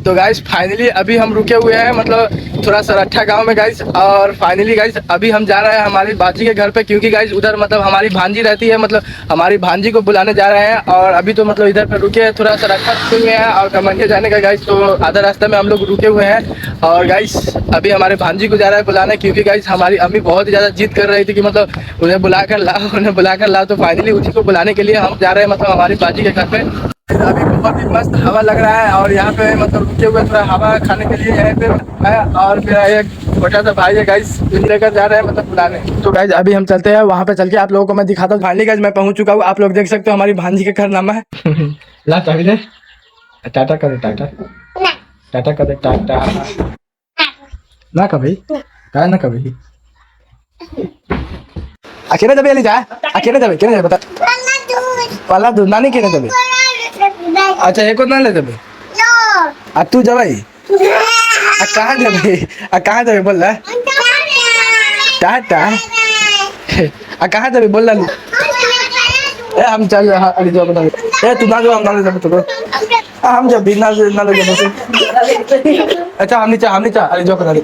तो guys finally अभी हम रुके हुए हैं मतलब थोड़ा सरट्ठा गांव में गाइस। और फाइनली गाइस अभी हम जा रहे हैं हमारी बाजी के घर पे, क्योंकि गाइस उधर मतलब हमारी भांजी रहती है, मतलब हमारी भांजी को बुलाने जा रहे हैं। और अभी तो मतलब इधर पे रुके हैं, थोड़ा सरट्ठा रुके हुए हैं और कमरिया जाने का गाइस, तो आधा रास्ते में हम लोग रुके हुए हैं। और गाइस अभी हमारे भांजी को जा रहा है बुलाने, क्योंकि गाइस हमारी अम्मी बहुत ही ज़्यादा जिद कर रही थी कि मतलब उन्हें बुलाकर लाओ, उन्हें बुलाकर लाओ। तो फाइनली उसी को बुलाने के लिए हम जा रहे हैं मतलब हमारी बाजी के घर पे। अभी बहुत ही मस्त हवा लग रहा है और यहाँ पे मतलब रुके हुए थोड़ा हवा खाने के लिए यहाँ पे है। और मेरा एक छोटा सा भाई है गाइस, लेकर जा रहे हैं मतलब बुलाने। तो गाइस अभी हम चलते हैं वहाँ पे, चल के आप लोगों को मैं दिखाता हूँ। फाइनली गाइस मैं पहुँच चुका हूँ, आप लोग देख सकते हो हमारी भांजी का कारनामा है। ला चाबी दे, टाटा कर दे, टाटा टाटा कर दे, टाटा ना कभी क्या ना कभी अकेले जब जा अकेले जब केने बता पाला दूध नानी केने जब अच्छा एक ना ले जब आ तू जब कहाँ जब बोल रहा टाटा कहाँ जब बोल रहा ए हम चल अरे जो बता ए तू ना जो हम ना ले जब तो हम जब भी ना ले जब अच्छा हम नीचे अरे जो बता दे